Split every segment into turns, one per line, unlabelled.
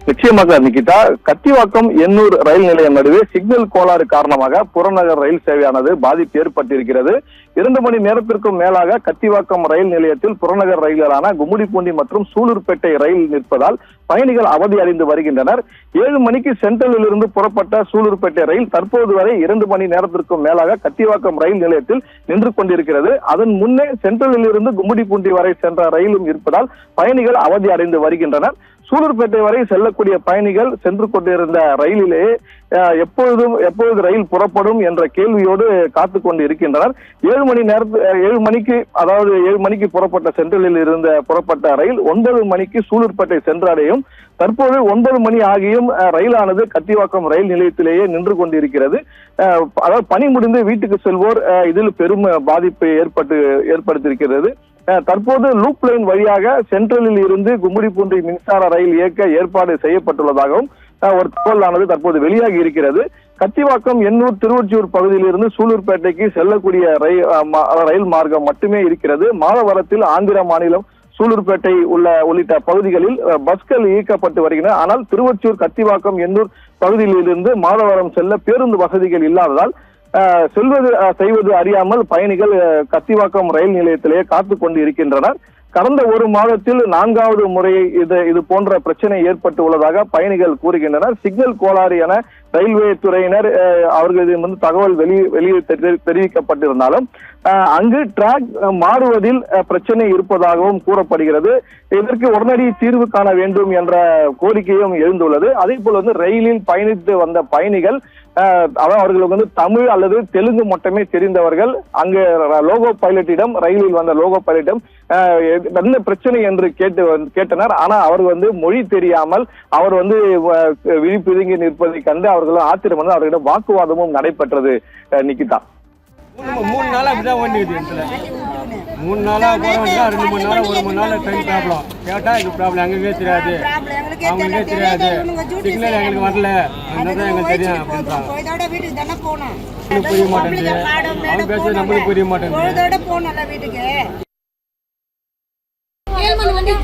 நிச்சயமாக நிகிதா, கத்திவாக்கம் எண்ணூர் ரயில் நிலையம் நடுவே சிக்னல் கோளாறு காரணமாக புறநகர் ரயில் சேவையானது பாதிப்பு ஏற்பட்டிருக்கிறது. 2 மணி நேரத்திற்கும் மேலாக கத்திவாக்கம் ரயில் நிலையத்தில் புறநகர் ரயில்களான கும்மிடிப்பூண்டி மற்றும் சூலூர்பேட்டை ரயில் நிற்பதால் பயணிகள் அவதி அடைந்து வருகின்றனர். 7 மணிக்கு சென்ட்ரலில் இருந்து புறப்பட்ட சூலூர்பேட்டை ரயில் தற்போது வரை 2 மணி நேரத்திற்கும் மேலாக கத்திவாக்கம் ரயில் நிலையத்தில் நின்று கொண்டிருக்கிறது. அதன் முன்னே சென்ட்ரலில் இருந்து கும்மிடிப்பூண்டி வரை சென்ற ரயிலும் இருப்பதால் பயணிகள் அவதி அடைந்து வருகின்றனர். சூலூர்பேட்டை வரை செல்லக்கூடிய பயணிகள் சென்று கொண்டிருந்த ரயிலிலே எப்பொழுது ரயில் புறப்படும் என்ற கேள்வியோடு காத்து கொண்டு இருக்கின்றனர். 7 மணிக்கு புறப்பட்ட சென்ட்ரலில் இருந்த புறப்பட்ட ரயில் 9 மணிக்கு சூலூர்பேட்டை சென்றடையும். தற்போது 9 மணி ஆகியும் ரயிலானது கத்திவாக்கம் ரயில் நிலையத்திலேயே நின்று கொண்டிருக்கிறது. அதாவது பணி முடிந்து வீட்டுக்கு செல்வோர் இதில் பெரும் பாதிப்பை ஏற்படுத்தியிருக்கிறது. தற்போது லூப் லைன் வழியாக சென்ட்ரலில் இருந்து கும்மிடிப்பூண்டி மின்சார ரயில் இயக்க ஏற்பாடு செய்யப்பட்டுள்ளதாகவும் ஒரு தகவலானது தற்போது வெளியாகி இருக்கிறது. கத்திவாக்கம் எண்ணூர் திருவொற்றியூர் பகுதியில் இருந்து சூலூர்பேட்டைக்கு செல்லக்கூடிய ரயில் மார்க்கம் மட்டுமே இருக்கிறது. மாதவரத்தில் ஆந்திர மாநிலம் சூலூர்பேட்டை உள்ளிட்ட பகுதிகளில் பஸ்கள் இயக்கப்பட்டு வருகின்றன. ஆனால் திருவொற்றியூர் கத்திவாக்கம் எண்ணூர் பகுதியில் இருந்து மாதவரம் செல்ல பேருந்து வசதிகள் இல்லாததால் செய்வது அறியாமல் பயணிகள் கத்திவாக்கம் ரயில் நிலையத்திலேயே காத்து கொண்டு இருக்கின்றனர். கடந்த 1 மாதத்தில் 4வது முறை இது போன்ற பிரச்சனை ஏற்பட்டு உள்ளதாக பயணிகள் கூறுகின்றனர். சிக்னல் கோளாறு என ரயில்வே துறையினர் அவர்களிடம் தகவல் வெளியே தெரிவிக்கப்பட்டிருந்தாலும் அங்கு டிராக் மாறுவதில் பிரச்சனை இருப்பதாகவும் கூறப்படுகிறது. இதற்கு உடனடி தீர்வு காண வேண்டும் என்ற கோரிக்கையும் எழுந்துள்ளது. அதே போல ரயிலில் பயணித்து வந்த பயணிகள் அவர்களுக்கு தமிழ் அல்லது தெலுங்கு மட்டுமே தெரிந்தவர்கள் அங்கு ரயிலில் வந்த லோகோ பைலட்டிடம் என்ன பிரச்சனை என்று கேட்டனர். ஆனா அவர் மொழி தெரியாமல் அவர் விழிப்பிதுங்கி நிற்பதை கண்டு அவர்களும் ஆத்திரம் அவர்களிடம் வாக்குவாதமும் நடைபெற்றது. நிகிதா,
3 நாளா அப்படிதான் ஓடிக்குது. 3 நாளா போறோம்னா 2 மணி நேரம் 1 மணி நேரம் ட்ரெயின் ப்ராப்ளம் கேட்டா எங்களுக்கு ப்ராப்ளம் எங்களுக்கே தெரியாது, அவங்களுக்கே தெரியாது, சிக்னல் எங்களுக்கு வரல, என்னதான் எங்களுக்கு தெரியும் அப்படின்றாங்க. புரிய மாட்டேங்குது, அவங்க பேசுறது நம்மளுக்கு புரிய மாட்டேங்குது.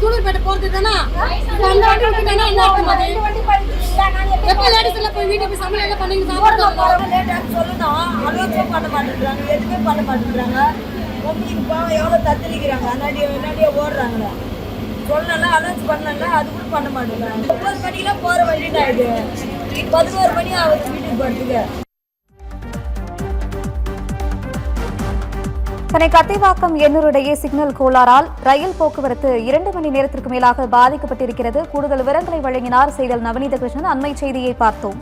சூலூர்பேட்டை போறது தானே எப்ப லேடிஸ்ல போய் வீட்டுக்கு போய் சமையல் எல்லாம் பண்ணி
சொல்லணும். அலோன்ஸும் பண்ண மாட்டேங்கிறாங்க, எதுவுமே பண்ண மாட்டேங்கிறாங்க. உங்களுக்கு பாவம் எவ்வளோ தத்தளிக்கிறாங்க, அன்னாடியே ஓடுறாங்களே. சொல்லலாம் அலோன்ஸ் பண்ணாங்க, அது கூட பண்ண மாட்டேங்கிறாங்க. 9 மணிக்கெல்லாம் போகிற வண்டிட்டு ஆயிடுது, 11 மணி ஆகுது வீட்டுக்கு போகிறதுக்கு.
சென்னை கத்திவாக்கம் எண்ணூர் இடையே சிக்னல் கோளாறால் ரயில் போக்குவரத்து 2 மணி நேரத்திற்கு மேலாக பாதிக்கப்பட்டிருக்கிறது. கூடுதல் விவரங்களை வழங்கினார் செய்தியாளர் நவநீத கிருஷ்ணன். அண்மை செய்தியை பார்த்தோம்.